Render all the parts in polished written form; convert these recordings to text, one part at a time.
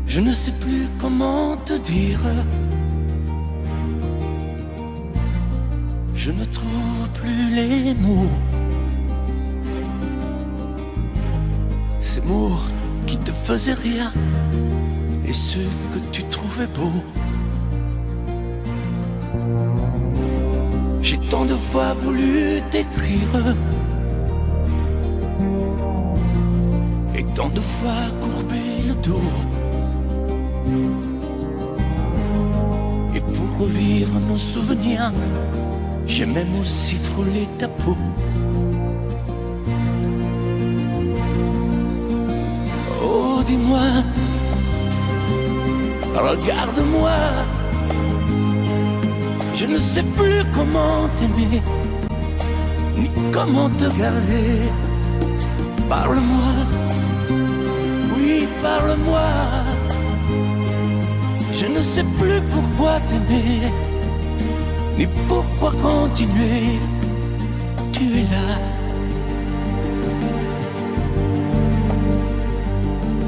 Je ne sais plus comment te dire. Je ne trouve plus les mots. Ces mots qui te faisaient rire et ceux que tu trouvais beaux. J'ai tant de fois voulu t'écrire et tant de fois courbé le dos. Et pour revivre nos souvenirs, j'ai même aussi frôlé ta peau. Oh, dis-moi, regarde-moi. Je ne sais plus comment t'aimer, ni comment te garder. Parle-moi, oui, parle-moi. Je ne sais plus pourquoi t'aimer, ni pourquoi continuer. Tu es là,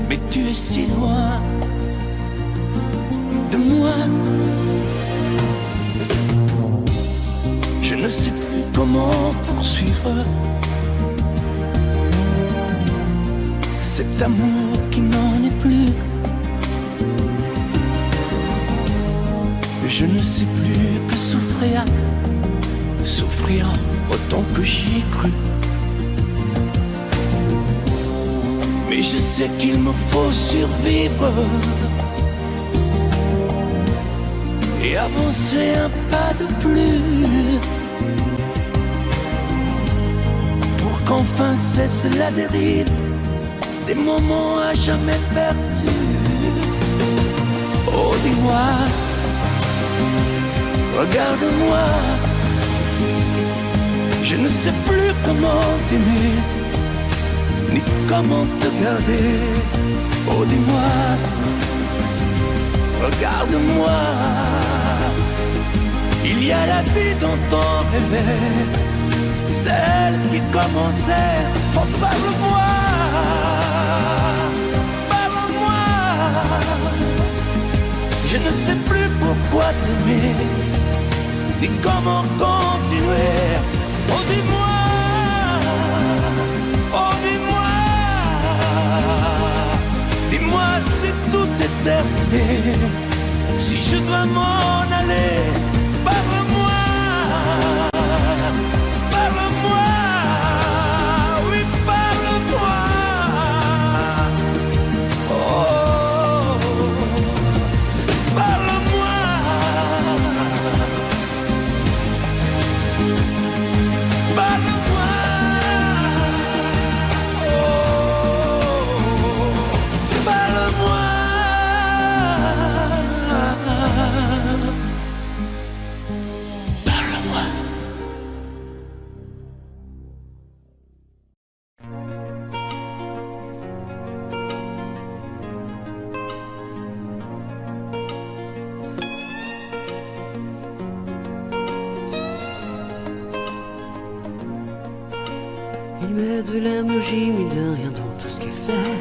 mais tu es si loin de moi. Je ne sais plus comment poursuivre cet amour qui n'en est plus. Je ne sais plus que souffrir, souffrir autant que j'y ai cru. Mais je sais qu'il me faut survivre et avancer un pas de plus pour qu'enfin cesse la dérive des moments à jamais perdus. Oh, dis-moi, regarde-moi. Je ne sais plus comment t'aimer, ni comment te garder. Oh, dis-moi, regarde-moi. Il y a la vie dont on rêvait, celle qui commençait. Oh, parle-moi, parle-moi. Je ne sais plus pourquoi t'aimer, ni comment continuer. Oh, dis-moi, oh, dis-moi. Dis-moi si tout est terminé, si je dois m'en aller. Parle-moi, parle-moi, oui, parle-moi. Oh, parle-moi, parle-moi. Oh, parle-moi. Il met de la magie, mais de rien dans tout ce qu'il fait.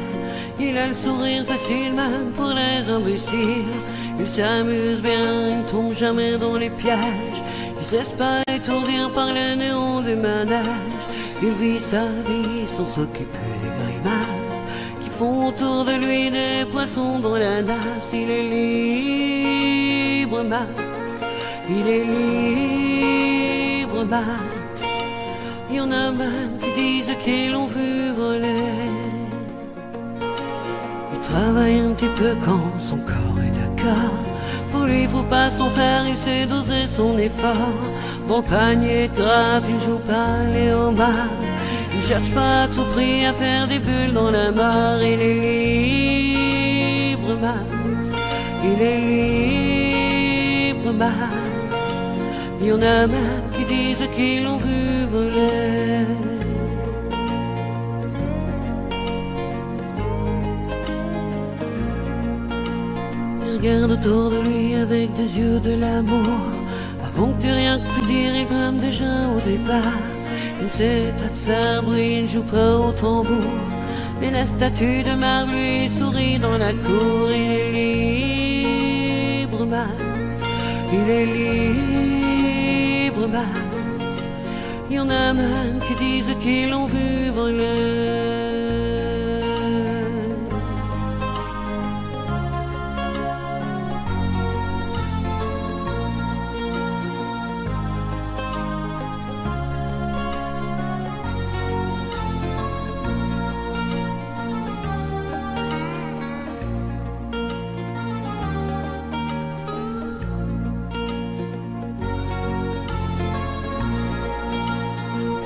Il a le sourire facile même pour les imbéciles. Il s'amuse bien, il tombe jamais dans les pièges. Il se laisse pas étourdir par les néons des manèges. Il vit sa vie sans s'occuper des grimaces qui font autour de lui des poissons dans la nasse. Il est libre, Max. Il est libre, Max. Il y en a même qui disent qu'ils l'ont vu voler. Il travaille un petit peu quand son corps est d'accord. Pour lui, faut pas s'en faire, il sait doser son effort. Dans le panier de grappe, il joue pas les homards. Il cherche pas à tout prix à faire des bulles dans la mare. Il est libre, Max. Il est libre, Max. Il y en a même qui disent qu'ils l'ont vu voler. Il regarde autour de lui avec des yeux de l'amour. Avant que tu aies rien pu dire, il brame déjà au départ. Il ne sait pas te faire bruit, il ne joue pas au tambour. Mais la statue de marbre lui sourit dans la cour. Il est libre, Max. Il est libre, Max. Il y en a même qui disent qu'ils l'ont vu voler.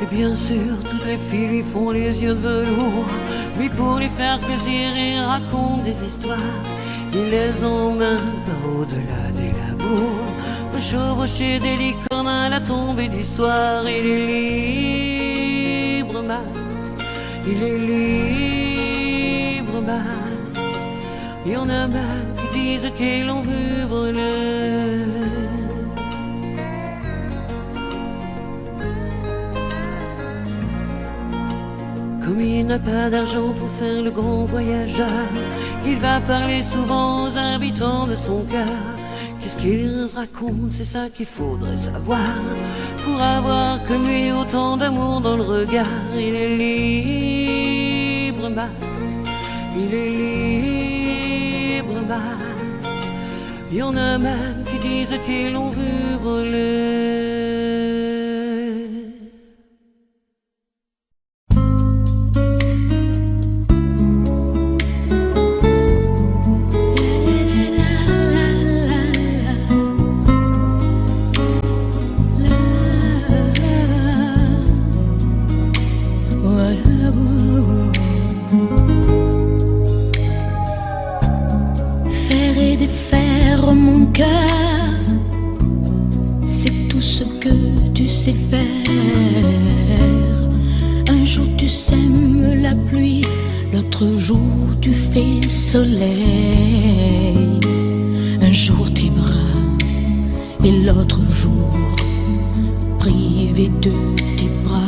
Et bien sûr, toutes les filles lui font les yeux de velours. Lui, pour lui faire plaisir, il raconte des histoires. Il les emmène par au-delà des labours, chevaucher des licornes à la tombée du soir. Il est libre, Max. Il est libre, Max. Il y en a même qui disent qu'ils l'ont vu voler. Comme il n'a pas d'argent pour faire le grand voyageur, il va parler souvent aux habitants de son cœur. Qu'est-ce qu'il raconte, c'est ça qu'il faudrait savoir, pour avoir comme lui autant d'amour dans le regard. Il est libre, Max. Il est libre, Max. Il y en a même qui disent qu'ils l'ont vu voler. Faire et défaire mon cœur, c'est tout ce que tu sais faire. Un jour tu sèmes la pluie, l'autre jour tu fais soleil. Un jour tes bras et l'autre jour privé de tes bras.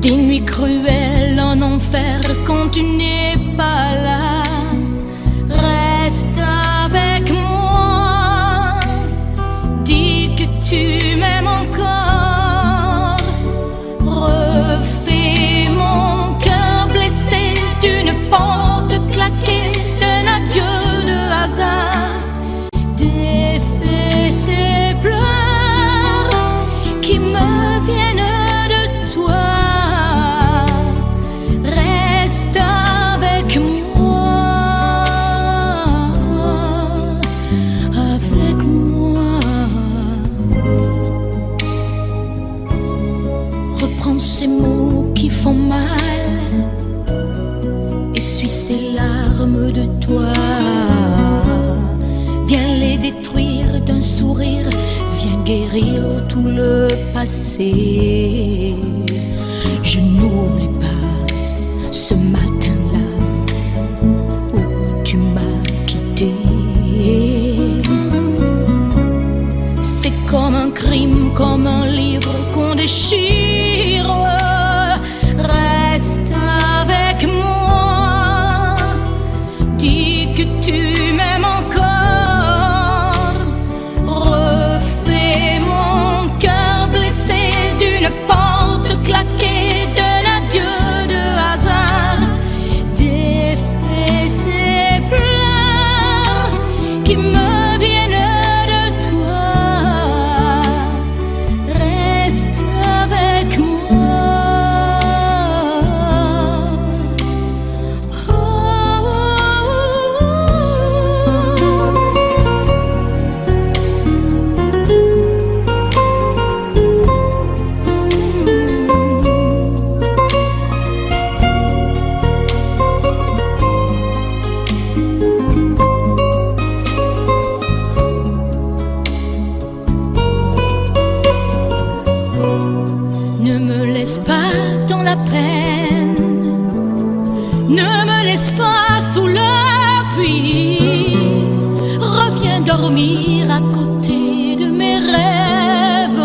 Des nuits cruelles en enfer quand tu n'es pas là. Reste avec moi, dis que tu m'aimes encore. Refais mon cœur blessé d'une porte claquée, d'un adieu de hasard. Défais ces pleurs qui me viennent de toi. Ces mots qui font mal, essuie ces larmes de toi. Viens les détruire d'un sourire, viens guérir tout le passé. Je n'oublie pas ce matin-là où tu m'as quitté. C'est comme un crime, comme un livre qu'on déchire. Reste avec moi, dis que tu m'aimes encore. Refais mon cœur blessé d'une porte claquée, d'un adieu de hasard. Défais ces pleurs qui me viennent de toi. Reste avec moi. Ne me laisse pas dans la peine, ne me laisse pas sous la pluie. Reviens dormir à côté de mes rêves.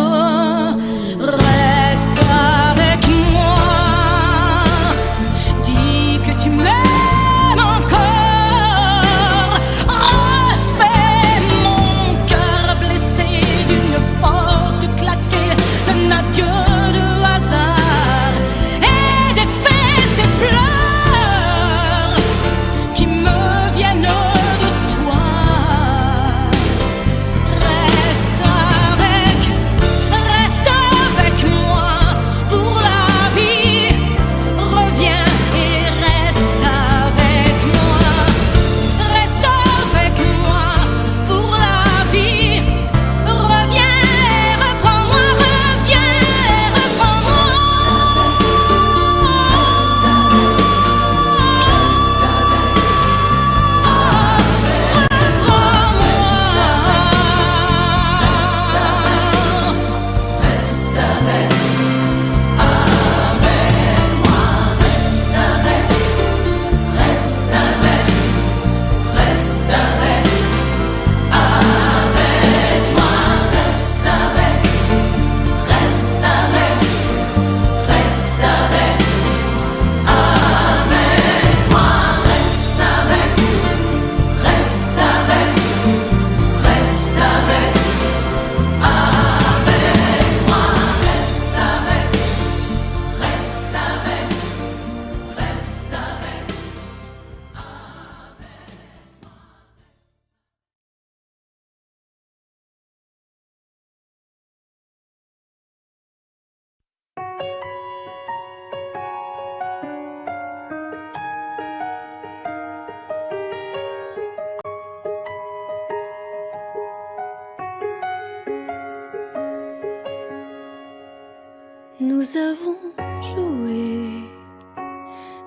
Nous avons joué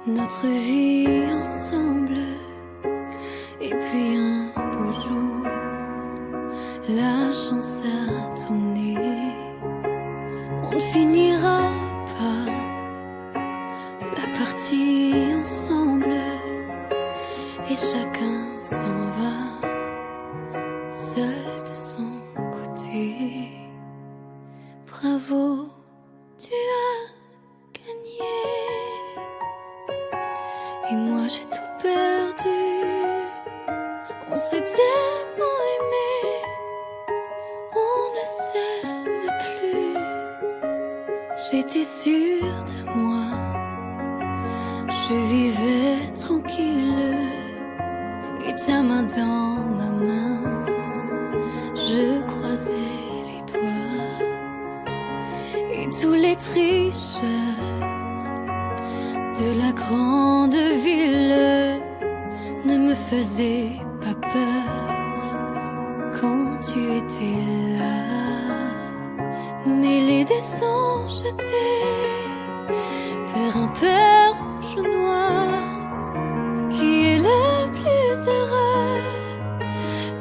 notre vie ensemble. Et puis un beau jour, la chance a tourné. On ne finira pas la partie ensemble. Et chacun s'en va, seul de son côté. Bravo, tu as gagné. Et moi j'ai tout perdu. On s'est tellement aimé, on ne s'aime plus. J'étais sûre de moi, je vivais tranquille. Et ta main dans ma main, je croisais les doigts. Et tous les tricheurs de la grande ville ne me faisaient pas peur quand tu étais là. Mêlés des sons jetés vers un père rouge ou noir. Qui est le plus heureux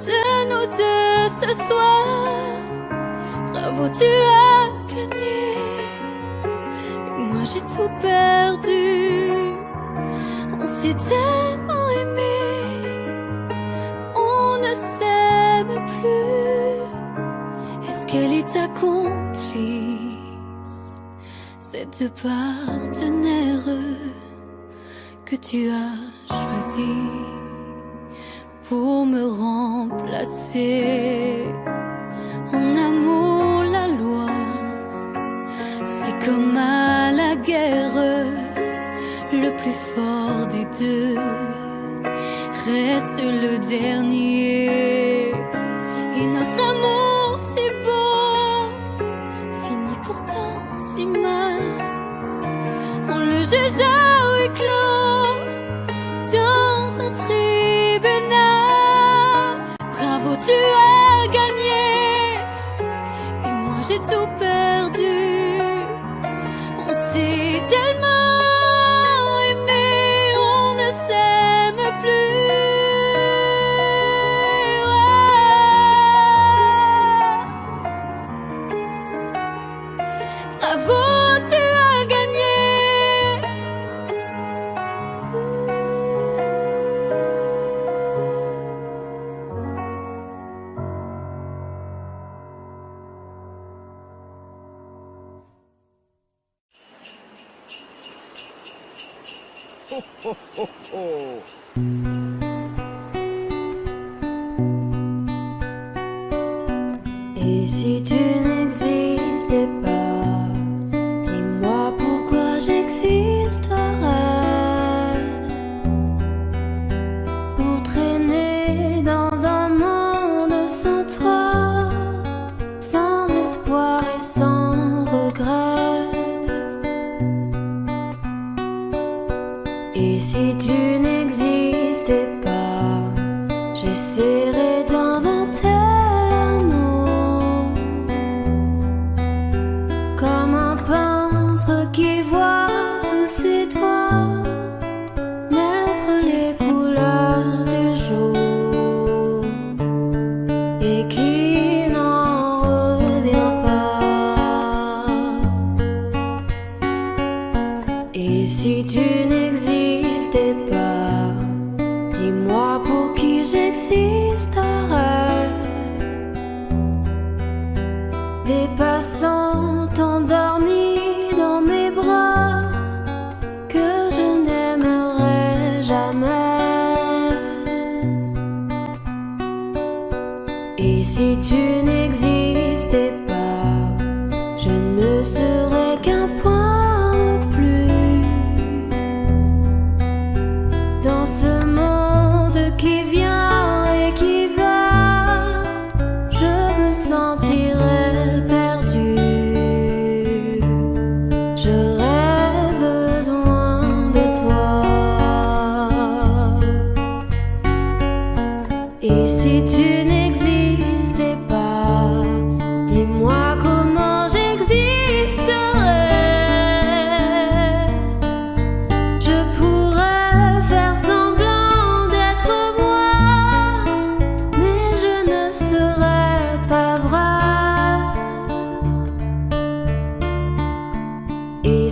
de nous deux ce soir? Bravo, tu as gagné. Et moi j'ai tout perdu. On s'est tellement aimé, on ne s'aime plus. Est-ce qu'elle est ta complice, cette partenaire que tu as choisi pour me remplacer? En amour, la loi, c'est comme à la guerre, le plus fort des deux reste le dernier. Et notre amour si beau finit pourtant si mal. On le juge à huis clos dans un tribunal. Bravo, tu as gagné. Et moi j'ai tout perdu. On s'est tellement aimé, on ne s'aime plus. Bravo, tu as gagné. Et si tu n'existais pas, dis-moi pourquoi j'existerais. Pour traîner dans un monde sans toi, sans espoir et sans regret. Et si tu n'existais pas, j'essaierais d'inventer un mot, comme un peintre qui voit sous ses doigts naître les couleurs du jour et qui n'en revient pas. Et si tu n'existais pas, dis-moi pour qui j'existerais. Des passants endormis dans mes bras que je n'aimerais jamais. Et si tu n'existais pas, je ne serais qu'un point de plus dans ce monde qui vient et qui va. Je me sentirais perdu. J'aurais besoin de toi. Et si tu n'existais pas,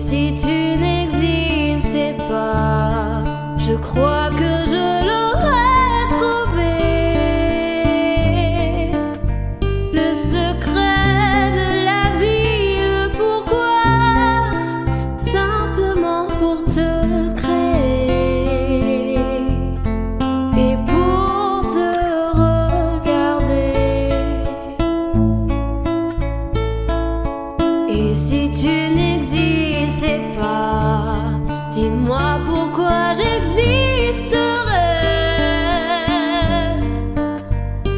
si tu n'existais pas, je crois que je l'aurais trouvé. Le secret de la vie, le pourquoi, simplement pour te créer et pour te regarder. Et si tu n'existais pas, dis-moi pourquoi j'existerais.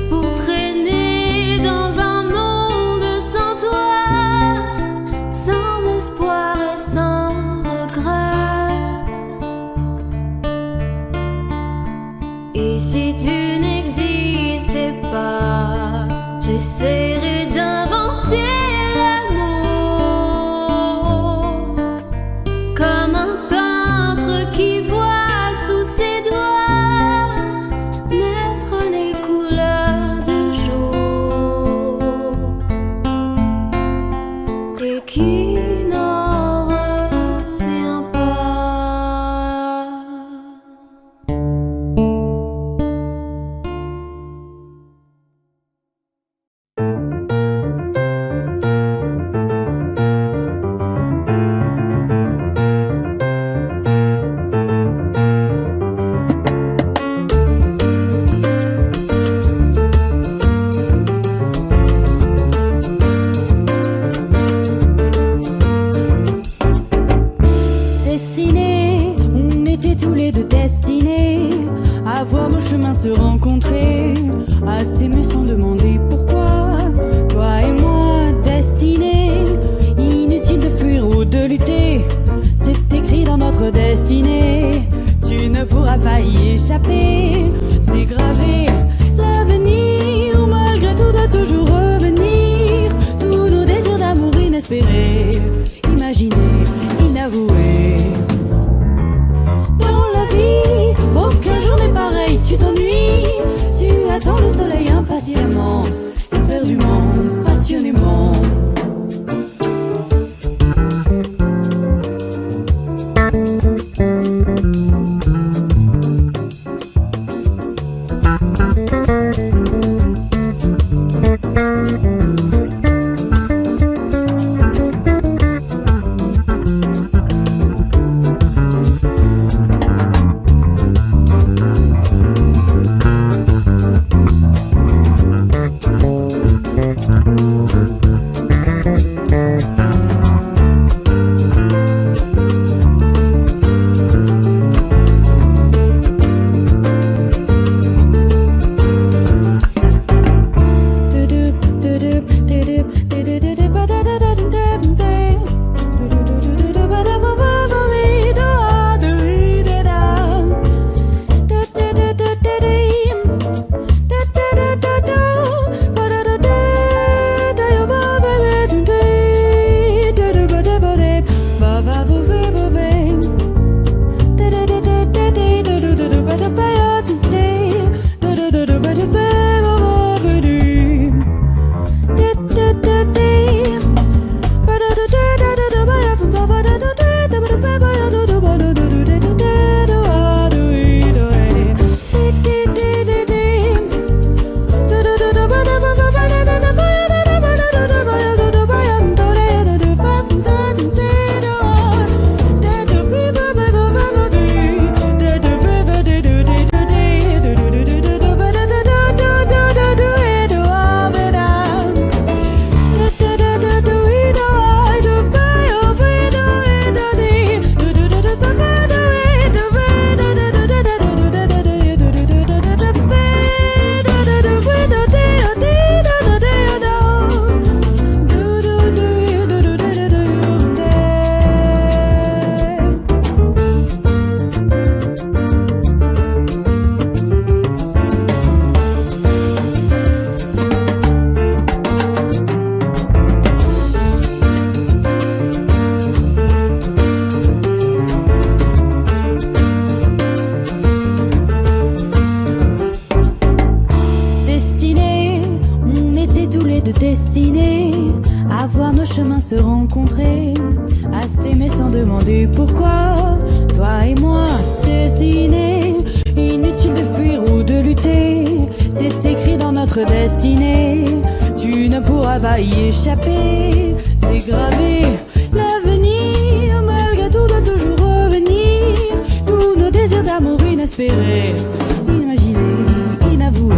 Pour traîner dans un monde sans toi, sans espoir et sans regret. Et si tu n'existais pas, j'essaierais d'inventer l'amour comme un peintre qui voit sous ses doigts naître les couleurs du jour et qui n'en revient pas. Destinés, on était tous les deux destinés à voir nos chemins se rencontrer, à s'aimer sans demander pourquoi. Toi et moi, destinés, inutile de fuir ou de lutter, c'est écrit dans notre destinée. Tu ne pourras pas y échapper, c'est gravé. L'avenir, malgré tout, doit toujours revenir. Tous nos désirs d'amour inespérés, imaginés, inavoués. Dans la vie, aucun jour n'est pareil, tu t'ennuies. Tu attends le soleil impatiemment, éperdument, passionnément. nos chemins se rencontrer, à s'aimer sans demander pourquoi. Toi et moi, destinés, inutile de fuir ou de lutter, c'est écrit dans notre destinée, tu ne pourras pas y échapper, c'est gravé. L'avenir, malgré tout, doit toujours revenir, tous nos désirs d'amour inespérés, imaginés, inavoués.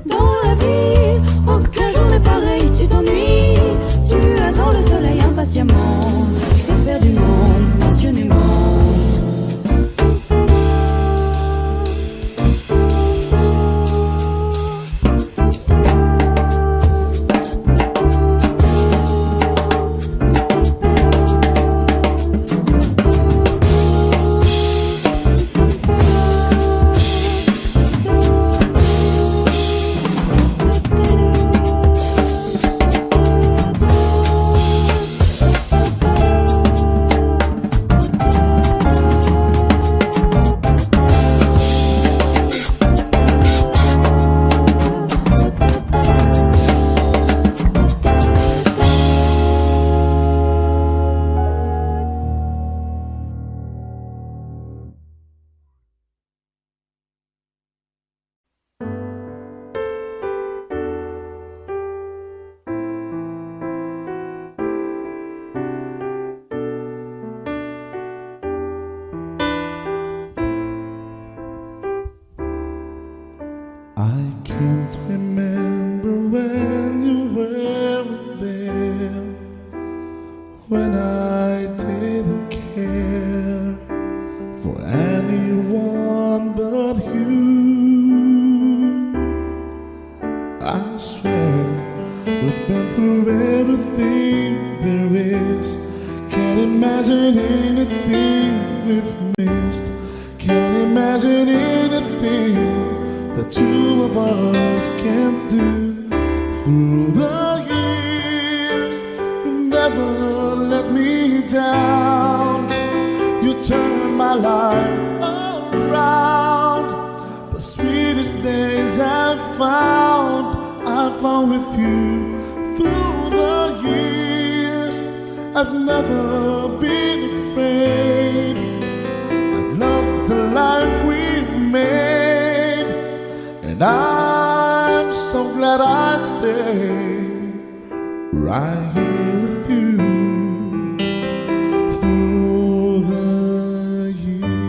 Dans la vie, aucun jour n'est pareil, tu t'ennuies, tu attends le soleil impatiemment, éperdument, passionnément. When I didn't care for anyone but you, I swear we've been through everything there is. Can't imagine anything we've missed. Can't imagine anything the two of us can't do. Through the years, you never let me down. You turned my life around. The sweetest days I found with you. Through the years, I've never been afraid. I've loved the life we've made, and I'm so glad I'd stay right here with you through the years.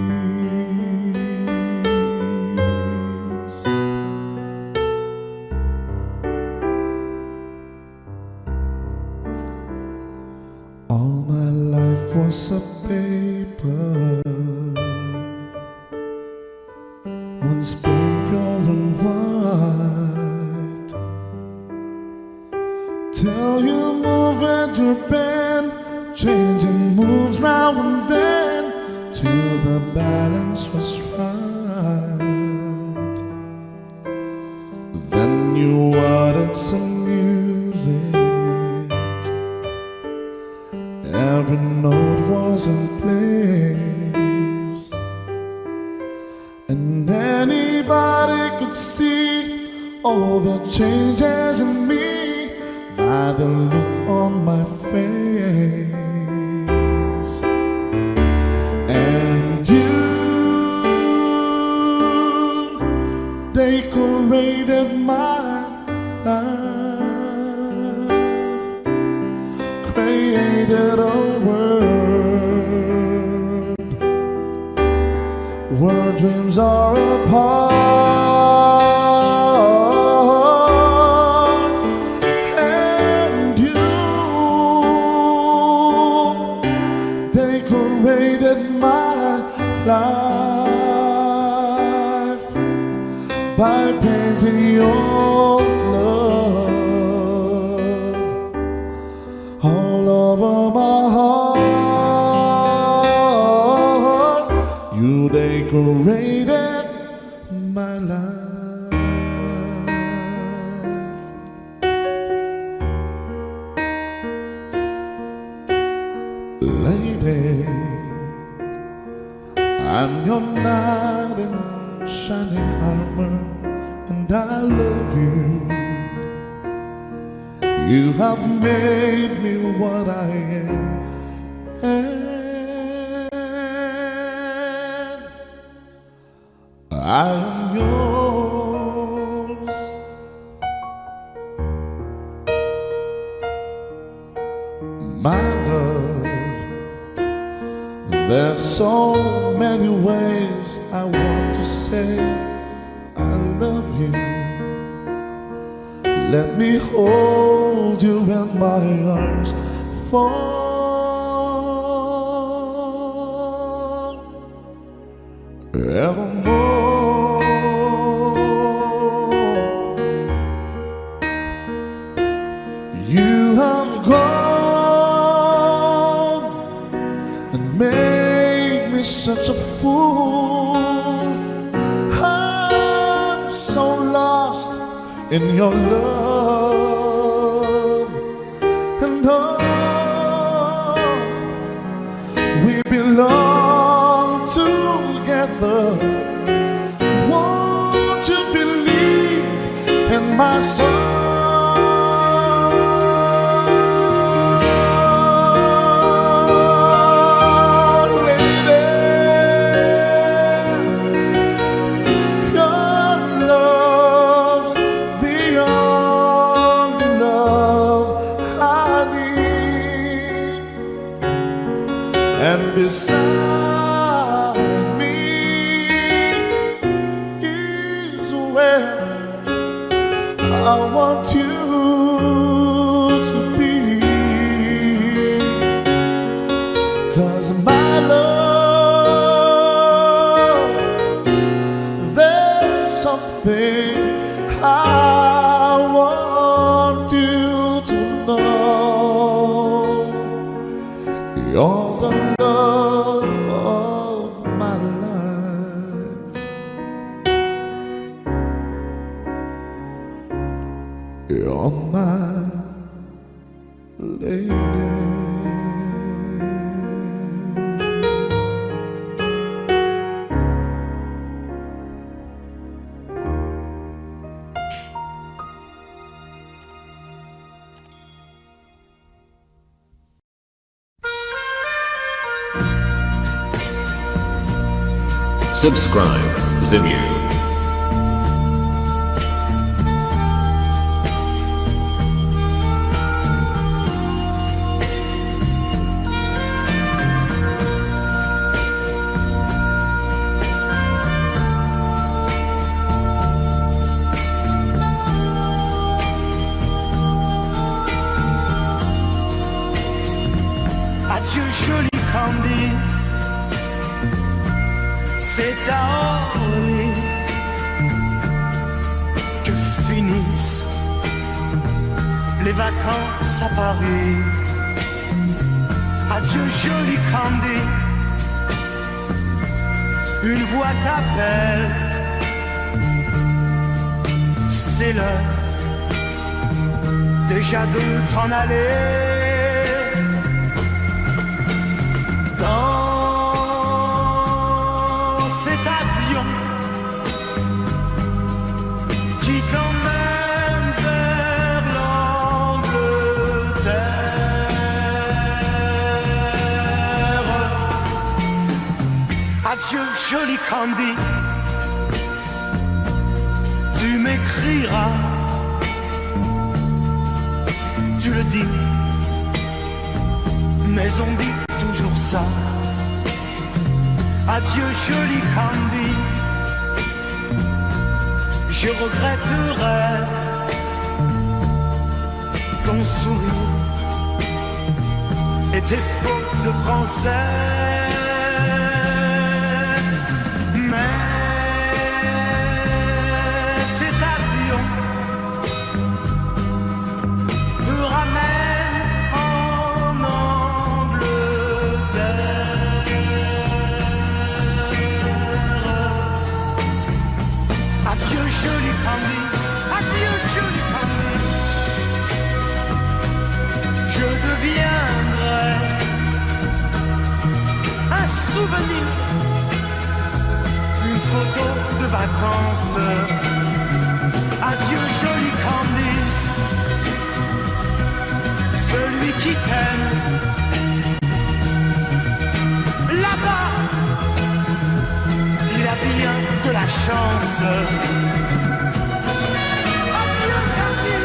All my life was a paper, once pure and white, till you move at your bend, changing moves now and then, till the balance was right. Then you added some music, every note was in place, and anybody could see all the changes in me by the look on my face. And you decorated my life, created a world where dreams are apart. And you decorated my life by painting your love all over my heart. You decorated my life. Lady, I'm your knight in shining armor, and I love you. You have made me what I am, and I am yours. My love, there's so many ways I want to say I love you. Let me hold you in my arms forevermore. You have gone and made me such a fool. I'm so lost in your love, and oh, we belong together. Won't you believe in my soul? And beside me is where I want you to be. 'Cause my love, there's something I want you to know. You're the love of my life. You're my lady. Subscribe Zimyu. Adieu joli Candy, c'est à Orly que finissent les vacances à Paris. Adieu joli Candy, une voix t'appelle, c'est l'heure déjà de t'en aller. Dans cet avion qui t'emmène vers l'Angleterre. Adieu joli Candy, tu m'écriras, tu le dis, mais on dit toujours ça. Adieu joli Candy, je regretterai ton sourire et tes fautes de français. Mais cet avion te ramène en Angleterre. Adieu joli Candy, adieu joli Candy, je deviendrai un souvenir, une photo de vacances. Adieu joli Candy, celui qui t'aime. Là-bas, il a bien de la chance. Adieu, Camille. Adieu.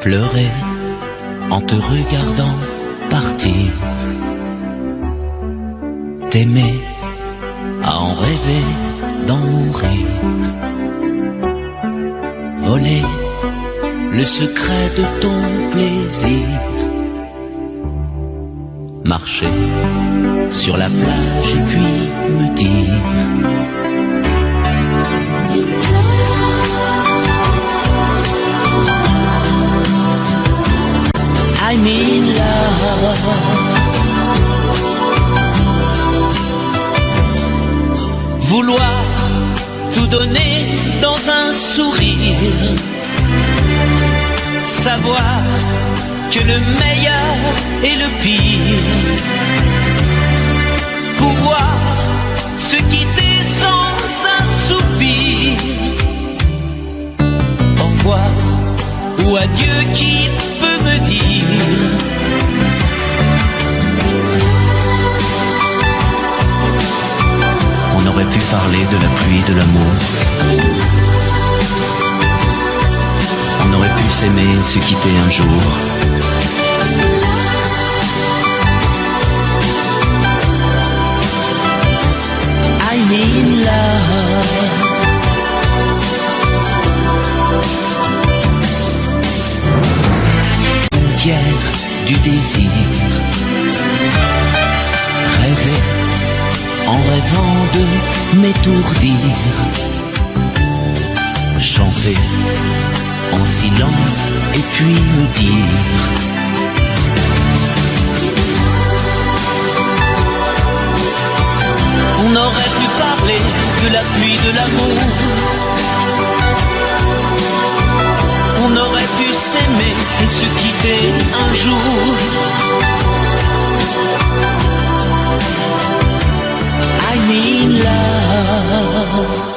Pleurer en te regardant partir, t'aimer à en rêver d'en mourir, voler le secret de ton plaisir, marcher sur la plage et puis me dire I'm in love. Vouloir tout donner dans un sourire, savoir que le meilleur et le pire, pouvoir se quitter sans un soupir, au revoir ou adieu, qui peut me dire on aurait pu parler de la pluie, de l'amour, on aurait pu s'aimer et se quitter un jour. I'm in love. Du désir, rêver en rêvant de m'étourdir, chanter en silence et puis me dire on aurait pu parler de la pluie, de l'amour, on aurait pu s'aimer et se quitter un jour. I'm in love.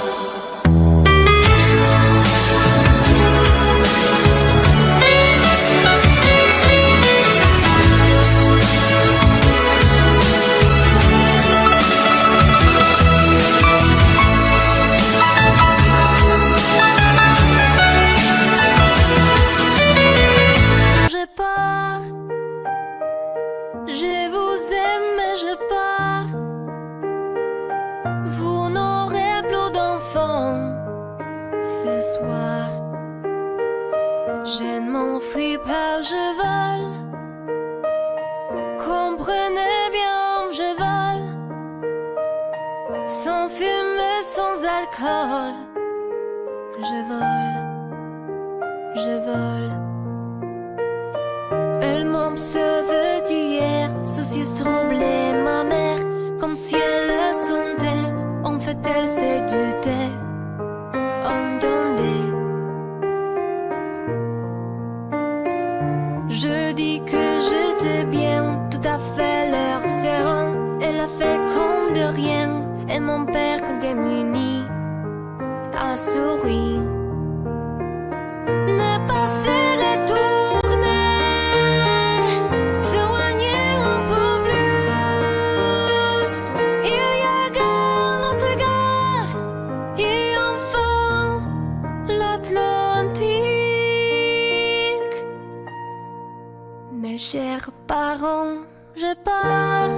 Mes chers parents, je pars.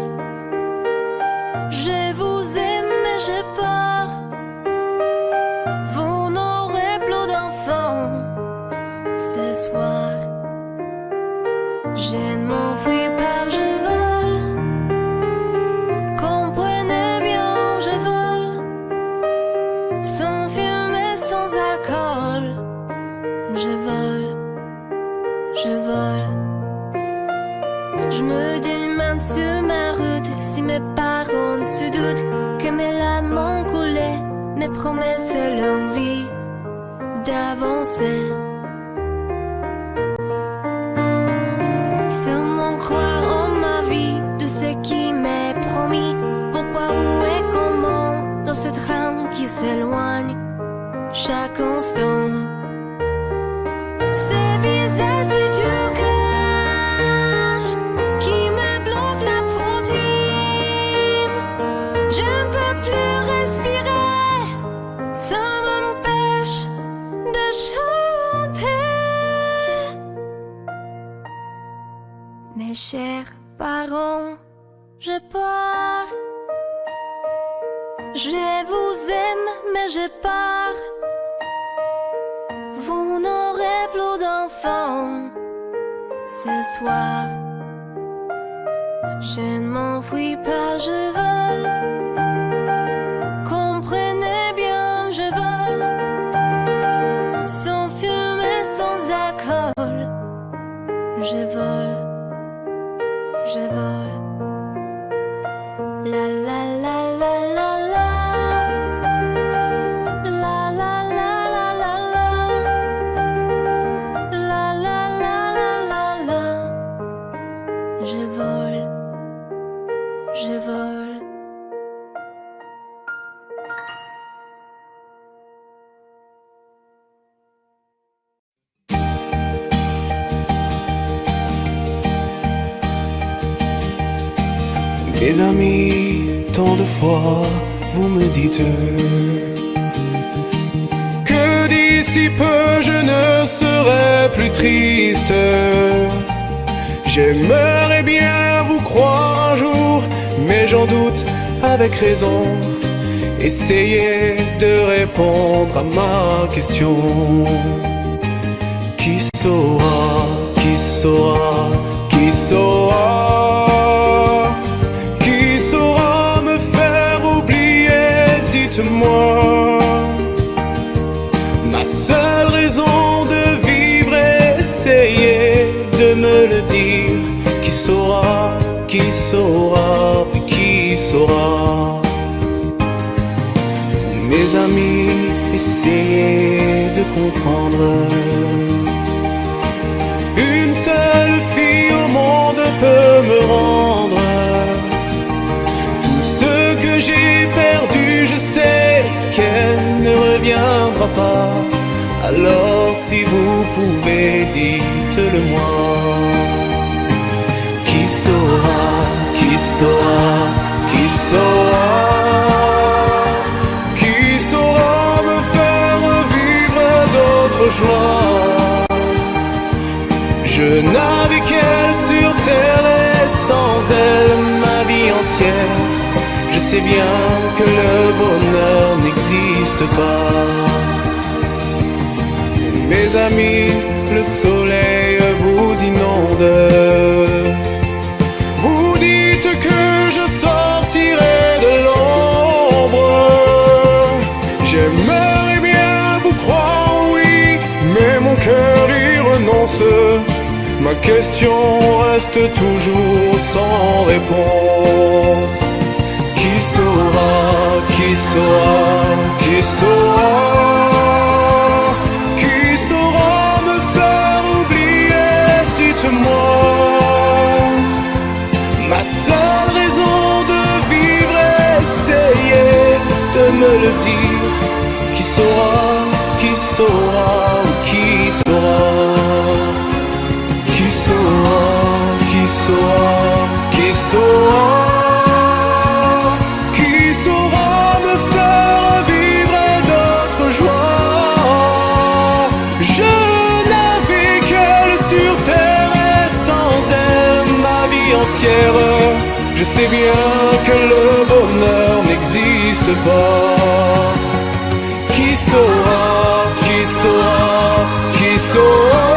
Je vous aime, mais je pars. Vous n'aurez plus d'enfants ce soir. Je ne m'enfuis pas, je vole. Comprenez bien, je vole. Sans fumée, sans alcool. Je vole, je vole. Je me demande sur ma route si mes parents se doutent que mes larmes ont coulé, mes promesses l'envie d'avancer. chaque instant. C'est bizarre si tu craches qui me bloque la protéine. Je ne peux plus respirer, ça m'empêche de chanter. Mes chers parents, je pars. Je vous aime, mais j'ai peur. Vous n'aurez plus d'enfants ce soir. Je ne m'enfuis pas, je vole. Comprenez bien, je vole. Sans fumée, sans alcool. Je vole, je vole. La la la la la la. La la la la la la. La la la la la la. Je vole, je vole. Mes amis, tant de fois, vous me dites que d'ici peu je ne serai plus triste. J'aimerais bien vous croire un jour, mais j'en doute avec raison. Essayez de répondre à ma question. Qui saura, qui saura, qui saura? Moi, ma seule raison de vivre, essayez de me le dire. Qui saura, qui saura, qui saura? Vous, mes amis, essayez de comprendre. Une seule fille au monde peut me rendre tout ce que j'ai perdu. Je sais qu'elle ne reviendra pas. Alors si vous pouvez, dites-le moi. Qui saura, qui saura, qui saura? Qui saura me faire vivre d'autres joies? Je n'avais qu'elle sur terre et sans elle ma vie entière. Je sais bien que le bonheur n'existe pas. Mes amis, le soleil vous inonde. Vous dites que je sortirai de l'ombre. J'aimerais bien vous croire, oui, mais mon cœur y renonce. Ma question reste toujours sans réponse. Qui saura, qui saura, qui saura? Qui saura me faire oublier? Dites-moi. Ma seule raison de vivre, essayez de me le dire. Qui saura, qui saura, qui saura? Qui saura, qui saura, qui saura? Je sais bien que le bonheur n'existe pas. Qui saura, qui saura, qui saura?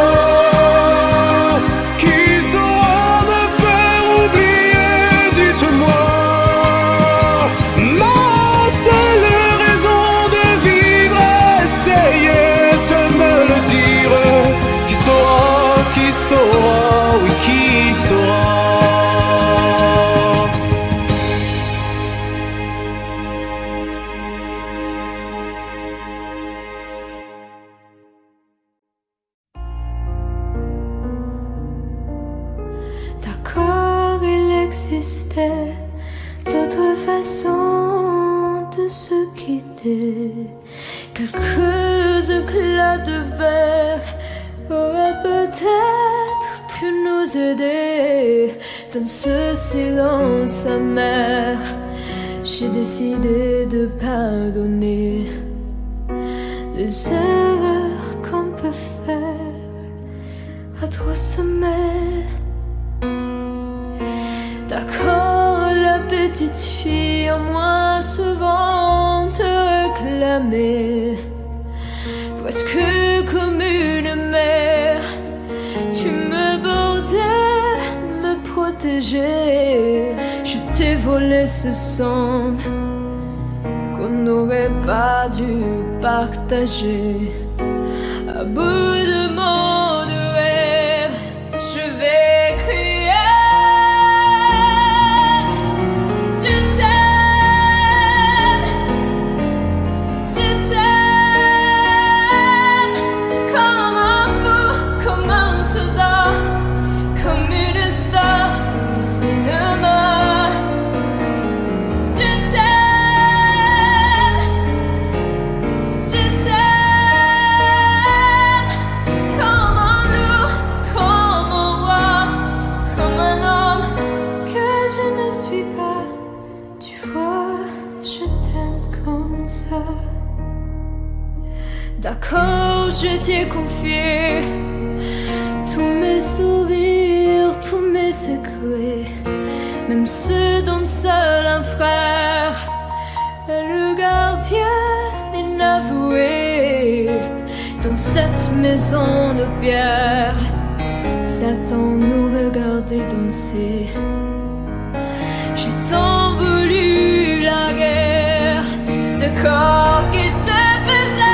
Qui saura me faire oublier? Dites-moi. Ma seule raison de vivre, essayez de me le dire. Qui saura, oui, qui saura? Existait d'autres façons de se quitter Quelques éclats de verre auraient peut-être pu nous aider dans ce silence amer. J'ai décidé de pardonner les erreurs qu'on peut faire à trop sommet. D'accord, la petite fille en moi souvent te réclamait, presque comme une mère. Tu me bordais, me protégeais. Je t'ai volé ce sang qu'on n'aurait pas dû partager. À bout de mots de rêve, je vais crier. D'accord, je t'ai confié tous mes sourires, tous mes secrets, même ceux dont seul un frère est le gardien inavoué. Dans cette maison de pierre, Satan nous regardait danser. J'ai tant voulu la guerre de corps qui se faisait.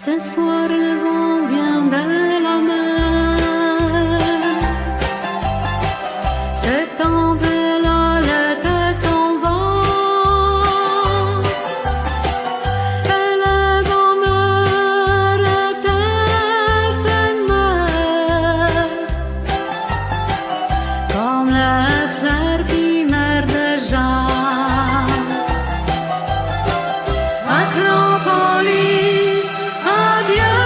Ce soir le vent vient de la mer. Cette tempête s'en va. Et le bonheur est éphémère, comme les fleurs qui meurent déjà. Acropolis, adieu,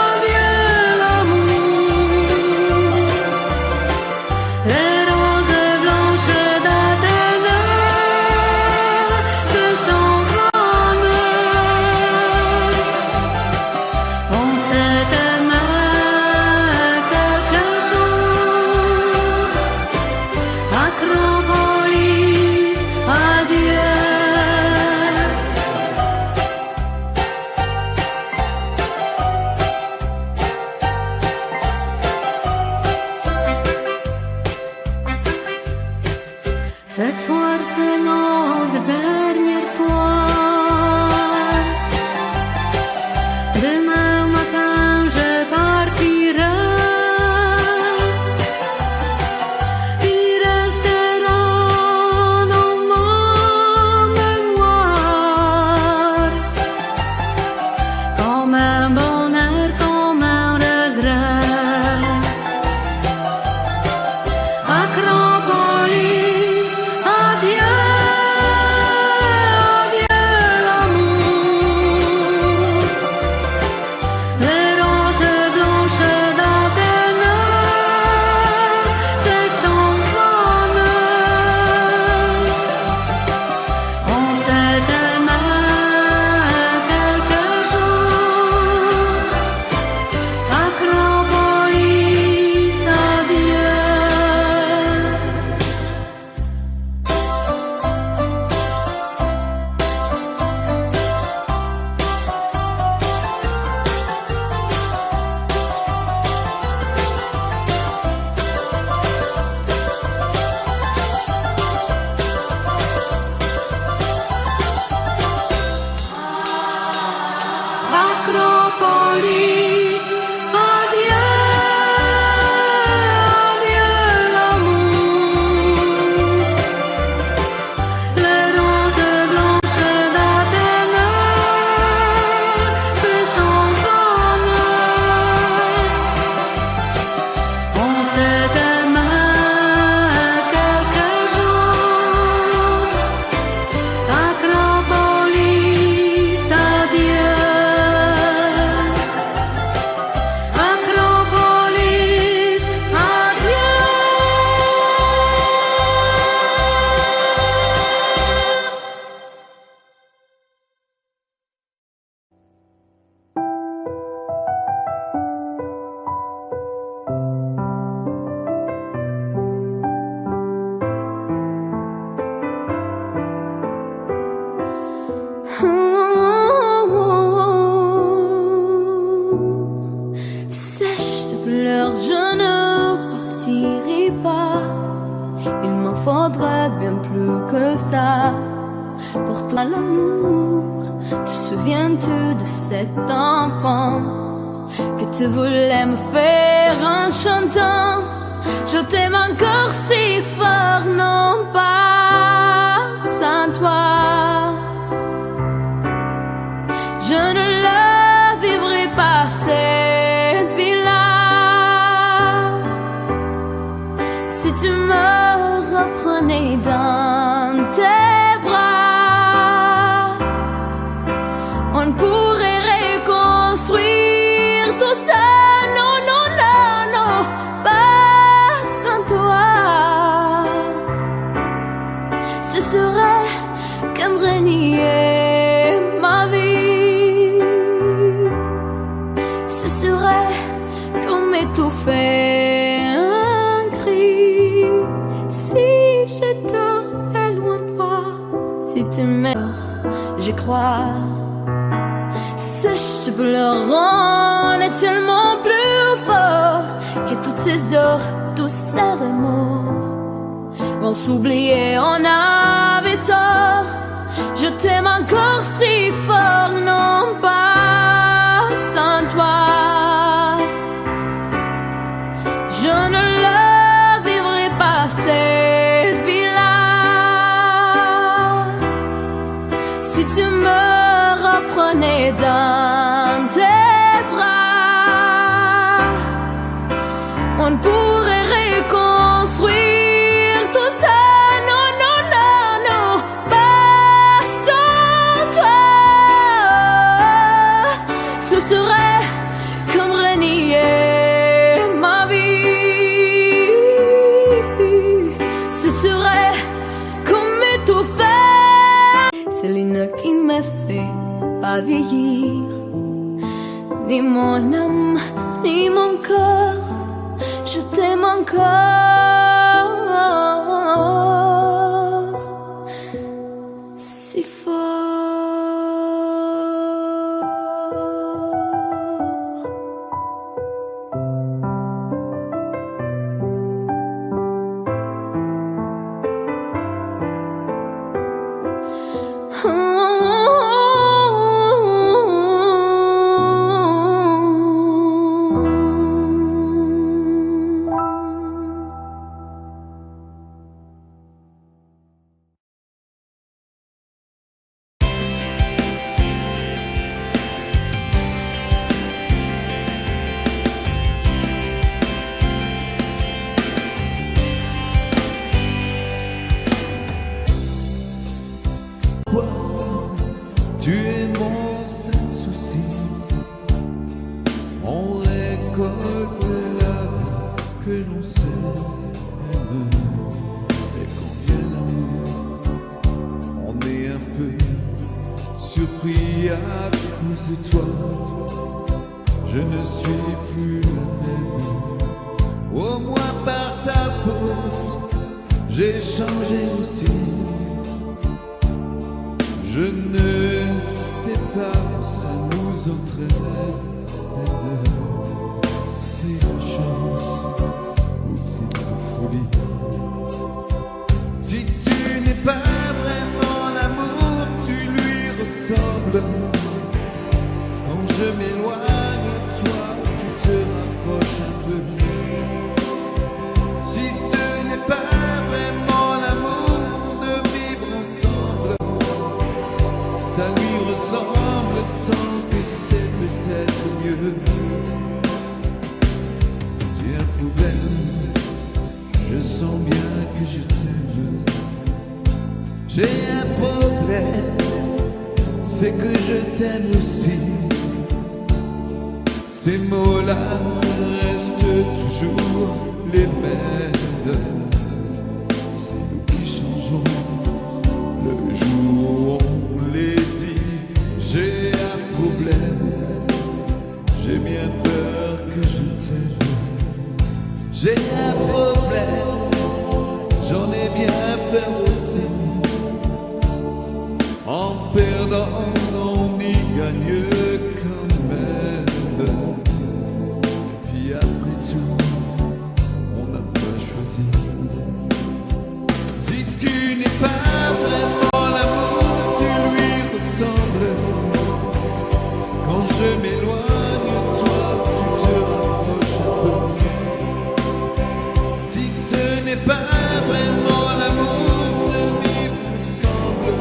adieu l'amour. Les roses blanches d'Athènes se sont fanées. On s'est aimé quelques jours. Acropolis, adieu. Ce soir, c'est notre dernier soir. Demain matin, je partirai. Il restera dans ma mémoire comme un bonheur, comme un regret. Acropolis, adieu, adieu l'amour. Acropolis, adieu, adieu l'amour. Les roses blanches d'Athénée se sont fanées. On s'est aimé quelques jours. Acropolis, adieu. Acropolis, adieu. Sèche de pleurs, je ne partirai pas. Il m'en faudrait bien plus que ça. Pour toi l'amour, te souviens-tu de cet enfant que tu voulais me faire en chantant? Je t'aime encore si fort, non pas sans toi. Je ne la vivrai pas cette vie-là. Si tu me reprenais dans tes bras, on pourrait reconstruire tout ça. Non, non, non, non, pas sans toi. Ce serait comme renier ma vie. Ce serait comme étouffer un cri. Si j'étais loin de toi, si tu meurs, je crois. Sèche, tu pleurant est tellement plus fort que toutes ces heures, tous ces remords vont s'oublier, on avait tort. Je t'aime encore si fort, non pas sans toi. Je ne la vivrai pas cette vie-là. Si tu me reprenais dans tes bras, on pourrait reconstruire tout ça. Non, non, non, non, pas sans toi. Ce serait comme renier ma vie. Ce serait comme étouffer. C'est l'une qui me fait pas vieillir, ni mon âme, ni mon cœur. Je t'aime encore si Tu es mon seul souci. On récolte la vie que l'on sème. Et quand vient l'amour, on est un peu surpris à cause de toi. Je ne suis plus le même. Au moins par ta faute, j'ai changé aussi. Je ne sais pas où ça nous entraîne. C'est la chance ou c'est la folie. Si tu n'es pas vraiment l'amour, tu lui ressembles. Quand je m'éloigne être mieux. J'ai un problème, je sens bien que je t'aime. J'ai un problème, c'est que je t'aime aussi. Ces mots-là restent toujours les mêmes. C'est nous qui changeons le jour où on les dit. J'ai un problème, j'ai bien peur que je t'aime. J'ai un problème, j'en ai bien peur aussi. En perdant, on y gagne quand même. Puis après tout, on n'a pas choisi. Si tu n'es pas vraiment l'amour, tu lui ressembles. Quand je m'éloigne, toi, tu te rapproches un peu. Si ce n'est pas vraiment l'amour, de vivre ensemble,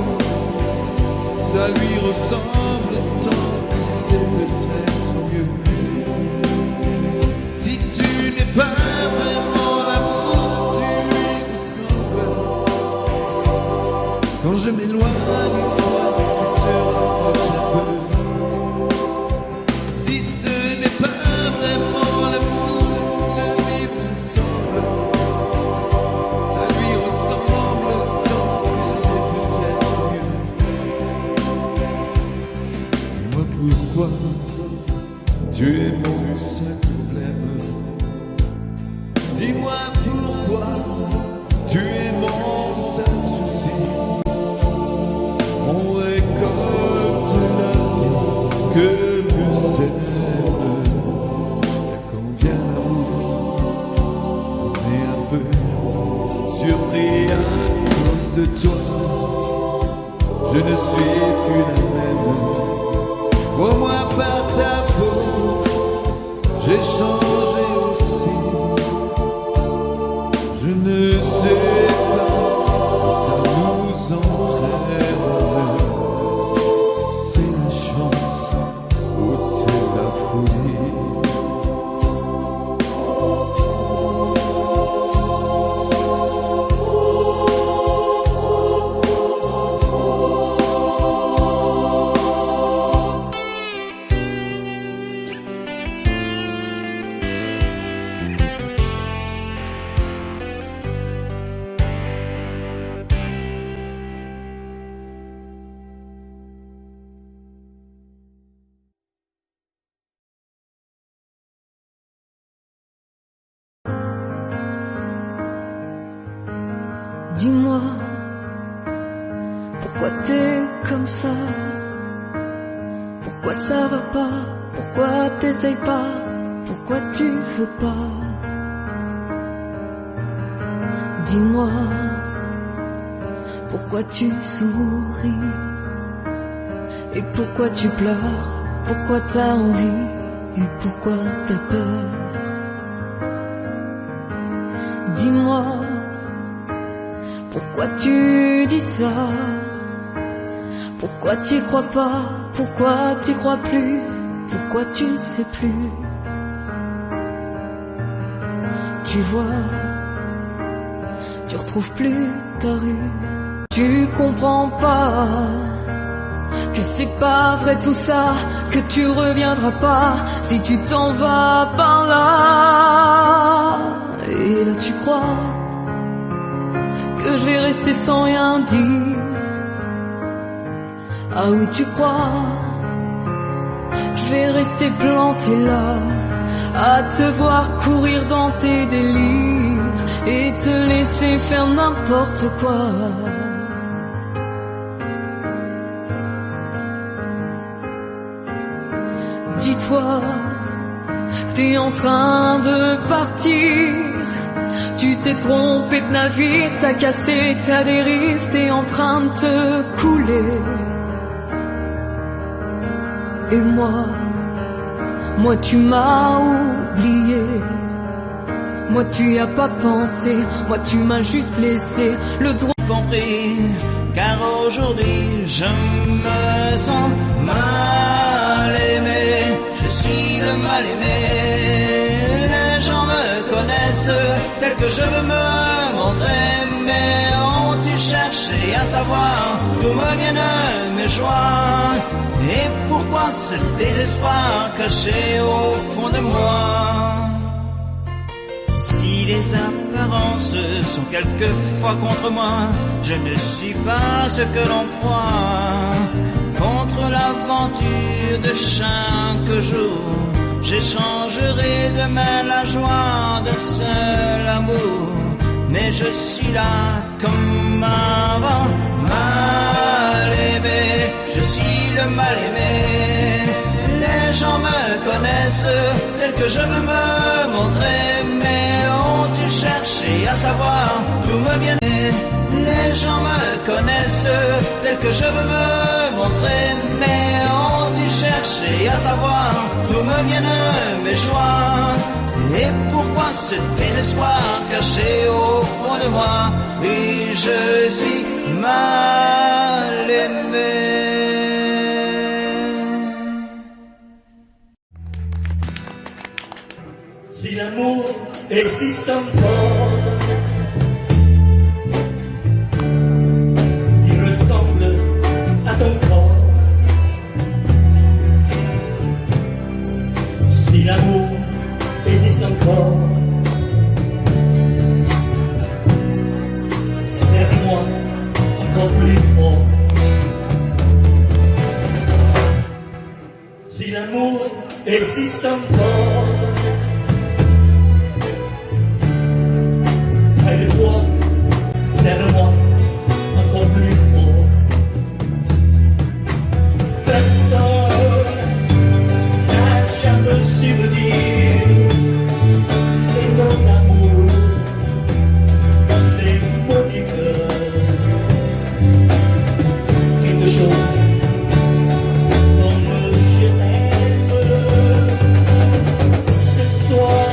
ça lui ressemble tant que c'est peut-être mieux. Si tu n'es pas vraiment l'amour, tu lui ressembles. Quand je m'éloigne, toi, tu te rapproches un peu. Si ce n'est pas vraiment l'amour de vivre ensemble, ça lui ressemble tant que c'est peut-être mieux. Dis-moi pourquoi tu es mon seul problème. Dis-moi pourquoi tu es mon seul souci. On récolte la vie que nous sème. Quand vient l'amour, on est un peu surpris à cause de toi. Je ne suis plus la même. Pour moi, par ta faute, j'ai changé aussi. Je ne sais pas où ça nous entraîne. C'est la chance ou c'est la folie. Dis-moi, pourquoi t'es comme ça? Pourquoi ça va pas? Pourquoi t'essayes pas? Pourquoi tu veux pas? Dis-moi, pourquoi tu souris? Et pourquoi tu pleures? Pourquoi t'as envie? Et pourquoi t'as peur? Dis-moi, pourquoi tu dis ça? Pourquoi t'y crois pas? Pourquoi t'y crois plus? Pourquoi tu ne sais plus? Tu vois, tu retrouves plus ta rue. Tu comprends pas que c'est pas vrai tout ça, que tu reviendras pas si tu t'en vas par là. Et là tu crois que je vais rester sans rien dire. Ah oui, tu crois, je vais rester planté là, à te voir courir dans tes délires et te laisser faire n'importe quoi. Dis-toi que t'es en train de partir. Tu t'es trompé de navire, t'as cassé ta dérive, t'es en train de te couler. Et moi tu m'as oublié. Moi tu y as pas pensé, moi tu m'as juste laissé le droit. Compris, car aujourd'hui je me sens mal aimé. Je suis le mal-aimé. Les gens me connaissent tel que je veux me montrer, mais ont-ils cherché à savoir d'où me viennent mes joies? Et pourquoi ce désespoir caché au fond de moi? Si les apparences sont quelquefois contre moi, je ne suis pas ce que l'on croit. Contre l'aventure de chaque jour, j'échangerai demain la joie de seul amour. Mais je suis là comme avant, mal aimé, je suis le mal aimé. Les gens me connaissent tel que je veux me montrer, mais ont-ils cherché à savoir d'où me viennent? Les gens me connaissent tel que je veux me montrer, mais ont-ils cherché à savoir d'où me viennent mes joies? Et pourquoi ce désespoir caché au fond de moi? Oui, je suis mal aimé. Si l'amour existe encore, il ressemble à ton corps. Si l'amour existe encore, serre-moi encore plus fort. Si l'amour existe encore, près de toi, serre-moi encore plus fort. Personne n'a jamais su me dire les mots d'amour, les mots du cœur. Quelque chose comme je t'aime. Ce soir,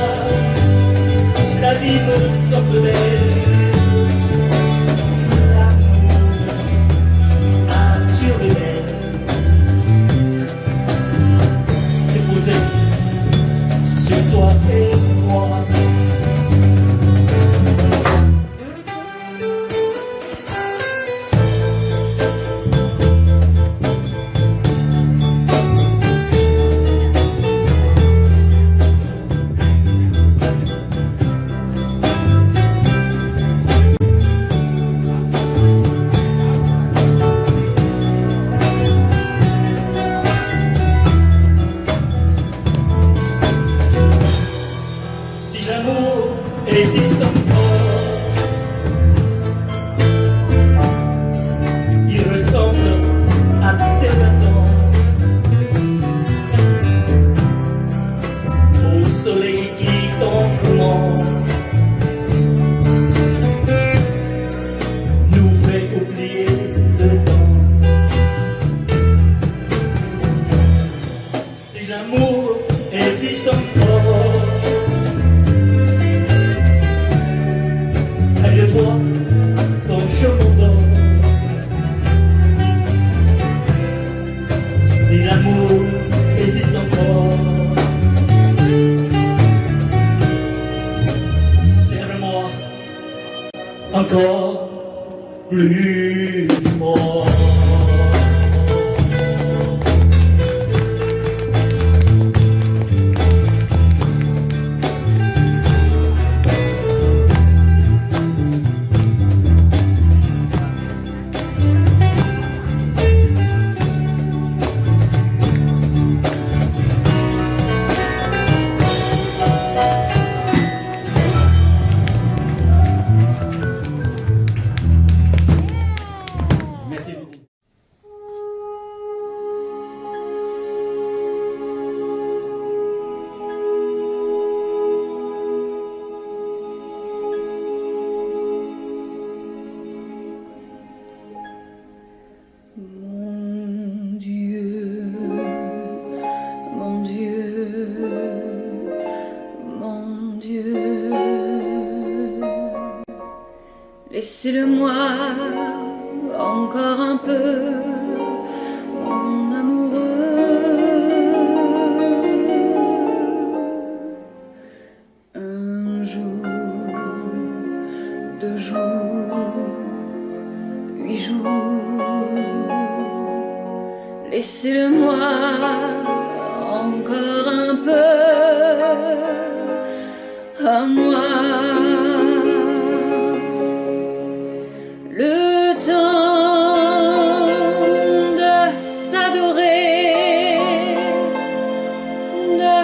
la vie me semble belle. L'amour attire les lèvres. C'est posé sur toi et moi. Si l'amour existe encore, il ressemble à tes 20 ans, au soleil qui t'entoure, nous fait oublier le temps. Si l'amour existe encore, près de toi, quand je m'endors. Si l'amour existe encore, serre-moi encore plus fort. Merci beaucoup. Mon Dieu, mon Dieu, mon Dieu, laissez-le-moi encore un peu, mon amoureux.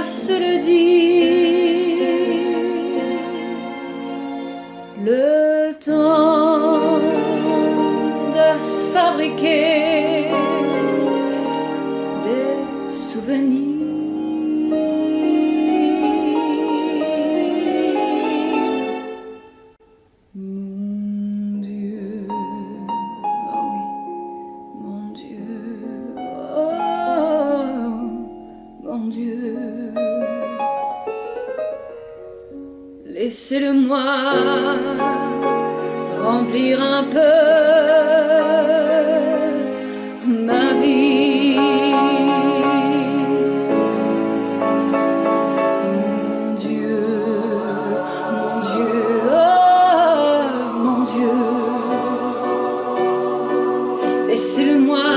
se le dire. Le temps de se fabriquer des souvenirs. Mon Dieu, oh oui, mon Dieu, oh mon Dieu, laissez-le-moi remplir un peu ma vie. Mon Dieu, mon Dieu, oh mon Dieu, laissez-le-moi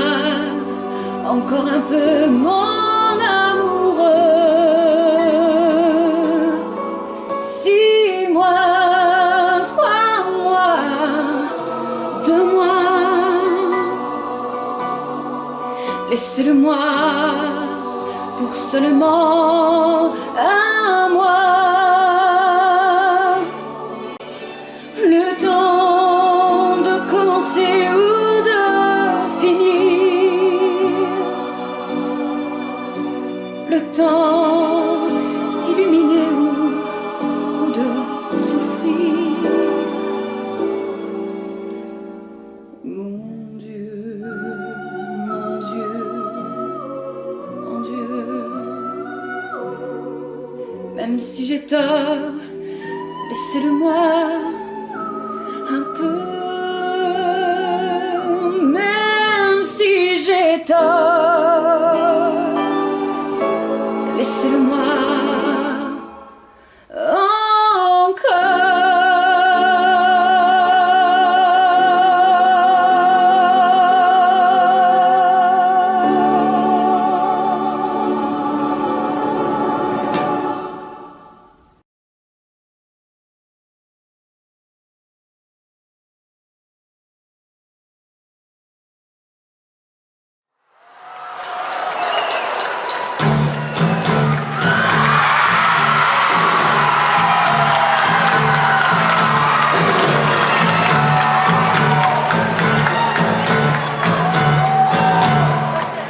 encore un peu, mon amoureux. 6 mois, 3 mois, 2 mois, laissez-le-moi pour seulement 1 mois. Le temps de commencer ou de finir, le temps d'illuminer ou de souffrir. Mon Dieu, mon Dieu, mon Dieu, même si j'ai tort, laissez-le-moi un peu. Même si j'ai tort, laissez-le-moi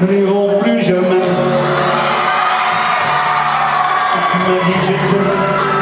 Nous n'irons plus jamais. Tu m'as dit je t'aime.